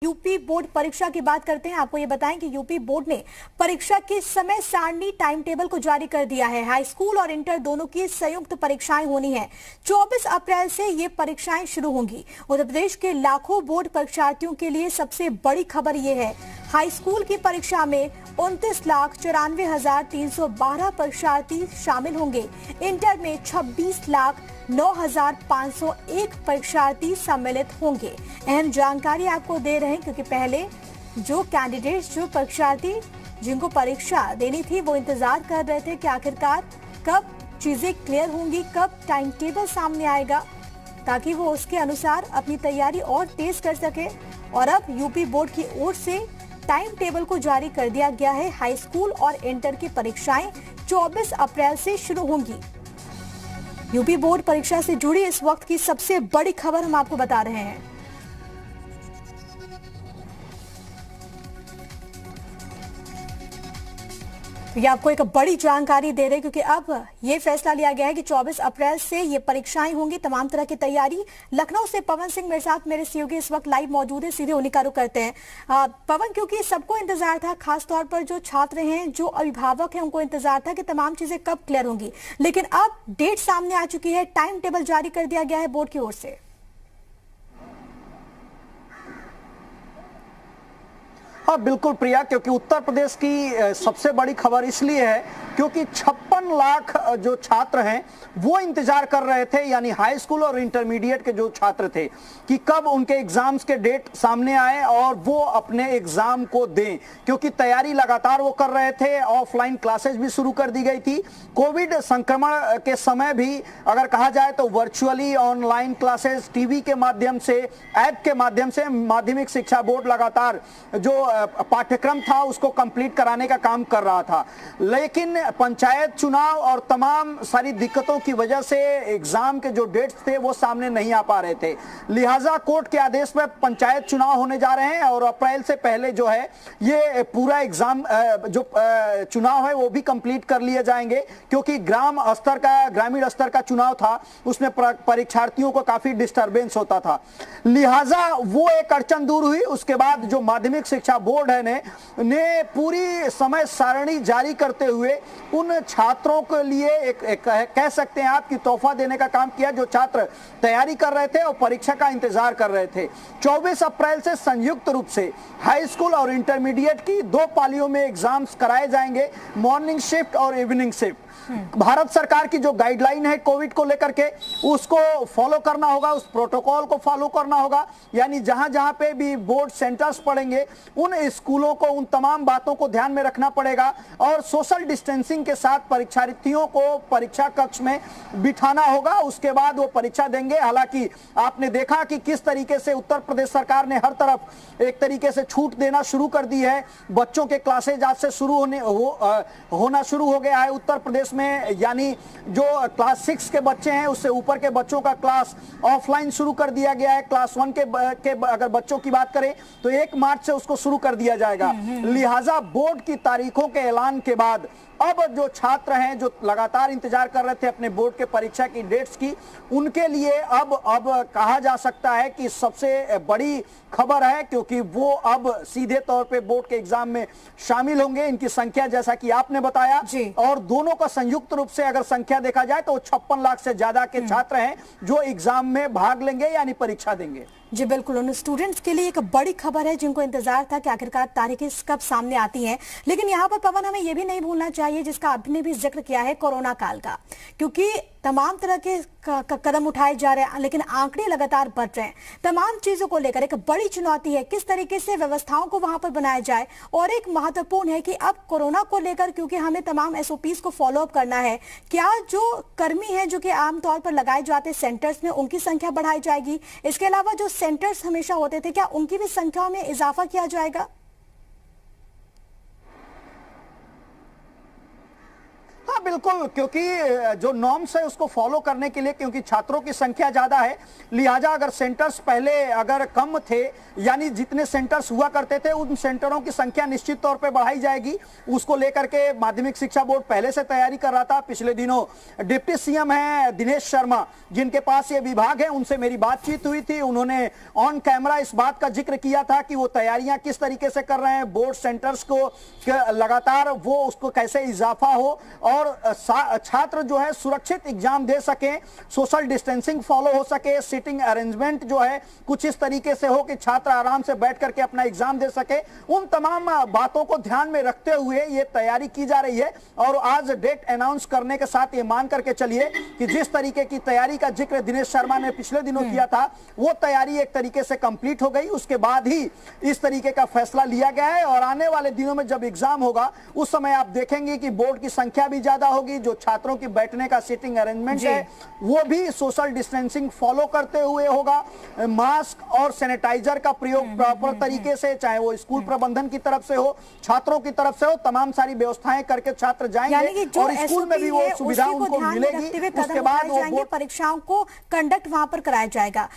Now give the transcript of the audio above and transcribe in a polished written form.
UP board परीक्षा की बात करते हैं। आपको ये बताएं कि यूपी बोर्ड ने परीक्षा की समय सारणी टाइम टेबल को जारी कर दिया है। हाई स्कूल और इंटर दोनों की संयुक्त परीक्षाएं होनी है। 24 अप्रैल से ये परीक्षाएं शुरू होंगी। उत्तर प्रदेश के लाखों बोर्ड परीक्षार्थियों के लिए सबसे बड़ी खबर ये है, हाई स्कूल की परीक्षा में 29,94,312 परीक्षार्थी शामिल होंगे। इंटर में 26,09,501 परीक्षार्थी सम्मिलित होंगे। अहम जानकारी आपको दे रहे हैं क्योंकि पहले जो कैंडिडेट्स, जो परीक्षार्थी जिनको परीक्षा देनी थी, वो इंतजार कर रहे थे कि आखिरकार कब चीजें क्लियर होंगी, कब टाइम टेबल सामने आएगा, ताकि वो उसके अनुसार अपनी तैयारी और तेज कर सके। और अब यूपी बोर्ड की ओर से टाइम टेबल को जारी कर दिया गया है। हाई स्कूल और इंटर की परीक्षाएं 24 अप्रैल से शुरू होंगी। यूपी बोर्ड परीक्षा से जुड़ी इस वक्त की सबसे बड़ी खबर हम आपको बता रहे हैं। ये आपको एक बड़ी जानकारी दे रहे हैं क्योंकि अब ये फैसला लिया गया है कि 24 अप्रैल से ये परीक्षाएं होंगी। तमाम तरह की तैयारी। लखनऊ से पवन सिंह मेरे साथ, मेरे सहयोगी इस वक्त लाइव मौजूद है, सीधे उन्हीं का रुख करते हैं। पवन, क्योंकि सबको इंतजार था, खासतौर पर जो छात्र हैं, जो अभिभावक हैं, उनको इंतजार था कि तमाम चीजें कब क्लियर होंगी, लेकिन अब डेट सामने आ चुकी है, टाइम टेबल जारी कर दिया गया है बोर्ड की ओर से। हाँ बिल्कुल प्रिया, क्योंकि उत्तर प्रदेश की सबसे बड़ी खबर इसलिए है क्योंकि 56 लाख जो छात्र हैं वो इंतजार कर रहे थे, यानी हाई स्कूल और इंटरमीडिएट के जो छात्र थे, कि कब उनके एग्जाम्स के डेट सामने आए और वो अपने एग्जाम को दें, क्योंकि तैयारी लगातार वो कर रहे थे। ऑफलाइन क्लासेस भी शुरू कर दी गई थी। कोविड संक्रमण के समय भी अगर कहा जाए तो वर्चुअली ऑनलाइन क्लासेस, टीवी के माध्यम से, ऐप के माध्यम से माध्यमिक शिक्षा बोर्ड लगातार जो पाठ्यक्रम था उसको कंप्लीट कराने का काम कर रहा था। लेकिन पंचायत चुनाव और तमाम सारी दिक्कतों की वजह से एग्जाम के जो डेट्स थे वो सामने नहीं आ पा रहे थे। लिहाजा कोर्ट के आदेश में पंचायत चुनाव होने जा रहे हैं और अप्रैल से पहले जो है ये पूरा एग्जाम जो चुनाव है वो भी कंप्लीट कर लिए जाएंगे, क्योंकि ग्रामीण स्तर का चुनाव था, उसमें परीक्षार्थियों को काफी डिस्टर्बेंस होता था। लिहाजा वो एक अड़चन दूर हुई। उसके बाद जो माध्यमिक शिक्षा बोर्ड है ने पूरी समय सारणी जारी करते हुए उन छात्रों के लिए एक कह सकते हैं आप कि तोहफा देने का काम किया, जो छात्र तैयारी कर रहे थे और परीक्षा का इंतजार कर रहे थे। 24 अप्रैल से संयुक्त रूप से हाई स्कूल और इंटरमीडिएट की 2 पालियों में एग्जाम्स कराए जाएंगे, मॉर्निंग शिफ्ट और इवनिंग शिफ्ट। भारत सरकार की जो गाइडलाइन है कोविड को लेकर के, उसको फॉलो करना होगा, उस प्रोटोकॉल को फॉलो करना होगा। यानी जहां जहां पे भी बोर्ड सेंटर्स पड़ेंगे उन स्कूलों को उन तमाम बातों को ध्यान में रखना पड़ेगा और सोशल डिस्टेंसिंग के साथ परीक्षार्थियों को परीक्षा कक्ष में बिठाना होगा। उसके बाद वो परीक्षा देंगे। हालांकि आपने देखा कि किस तरीके से उत्तर प्रदेश सरकार ने हर तरफ एक तरीके से छूट देना शुरू कर दी है। बच्चों के क्लासेज आज से होना शुरू हो गया है उत्तर प्रदेश में, यानी जो क्लास 6 के बच्चे हैं उससे ऊपर के बच्चों का क्लास ऑफलाइन शुरू कर दिया गया है। क्लास 1 के अगर बच्चों की बात करें तो 1 मार्च से उसको शुरू कर दिया जाएगा। लिहाजा बोर्ड की तारीखों के ऐलान के बाद अब जो छात्र हैं जो लगातार इंतजार कर रहे थे अपने बोर्ड के परीक्षा की डेट्स की, उनके लिए अब कहा जा सकता है कि सबसे बड़ी खबर है, क्योंकि वो अब सीधे तौर पे बोर्ड के एग्जाम में शामिल होंगे। इनकी संख्या जैसा कि आपने बताया, और दोनों का संयुक्त रूप से अगर संख्या देखा जाए तो 56 लाख से ज्यादा के छात्र हैं जो एग्जाम में भाग लेंगे, यानी परीक्षा देंगे। जी बिल्कुल, उन स्टूडेंट्स के लिए एक बड़ी खबर है जिनको इंतजार था कि आखिरकार तारीखें कब सामने आती हैं। लेकिन यहाँ पर पवन, हमें यह भी नहीं भूलना चाहिए, जिसका आपने भी जिक्र किया है, कोरोना काल का, क्योंकि तमाम तरह के कदम उठाए जा रहे हैं लेकिन आंकड़े लगातार बढ़ रहे हैं। तमाम चीजों को लेकर एक बड़ी चुनौती है किस तरीके से व्यवस्थाओं को वहां पर बनाया जाए। और एक महत्वपूर्ण है कि अब कोरोना को लेकर, क्योंकि हमें तमाम एसओपीज को फॉलो अप करना है, क्या जो कर्मी है जो कि आमतौर पर लगाए जाते सेंटर्स में, उनकी संख्या बढ़ाई जाएगी? इसके अलावा जो सेंटर्स हमेशा होते थे, क्या उनकी भी संख्या में इजाफा किया जाएगा? हाँ बिल्कुल, क्योंकि जो नॉर्म्स है उसको फॉलो करने के लिए, क्योंकि छात्रों की संख्या ज्यादा है, लिहाजा अगर सेंटर्स पहले अगर कम थे, यानी जितने सेंटर्स हुआ करते थे उन सेंटरों की संख्या निश्चित तौर पे बढ़ाई जाएगी। उसको लेकर के माध्यमिक शिक्षा बोर्ड पहले से तैयारी कर रहा था। पिछले दिनों डिप्टी सीएम है दिनेश शर्मा, जिनके पास ये विभाग है, उनसे मेरी बातचीत हुई थी। उन्होंने ऑन कैमरा इस बात का जिक्र किया था कि वो तैयारियां किस तरीके से कर रहे हैं, बोर्ड सेंटर्स को लगातार वो उसको कैसे इजाफा हो और छात्र जो है सुरक्षित एग्जाम दे सके, सोशल डिस्टेंसिंग फॉलो हो सके, सीटिंग अरेंजमेंट जो है कुछ इस तरीके से हो कि छात्र आराम से बैठ करके अपना एग्जाम दे सके। उन तमाम बातों को ध्यान में रखते हुए ये तैयारी की जा रही है। और आज डेट अनाउंस करने के साथ ये मान करके चलिए कि जिस तरीके की तैयारी का जिक्र दिनेश शर्मा ने पिछले दिनों किया था, वो तैयारी एक तरीके से कंप्लीट हो गई। उसके बाद ही इस तरीके का फैसला लिया गया है और आने वाले दिनों में जब एग्जाम होगा उस समय आप देखेंगे कि बोर्ड की संख्या भी ज्यादा होगी, जो छात्रों की बैठने का सीटिंग अरेंजमेंट है वो भी सोशल डिस्टेंसिंग फॉलो करते हुए होगा। मास्क और सैनिटाइजर का प्रयोग प्रॉपर तरीके से, चाहे वो स्कूल प्रबंधन की तरफ से हो, छात्रों की तरफ से हो, तमाम सारी व्यवस्थाएं करके छात्र जाएंगे और स्कूल में भी वो सुविधा उनको मिलेगी। उसके बाद वो परीक्षाओं को कंडक्ट वहां पर कराया जाएगा।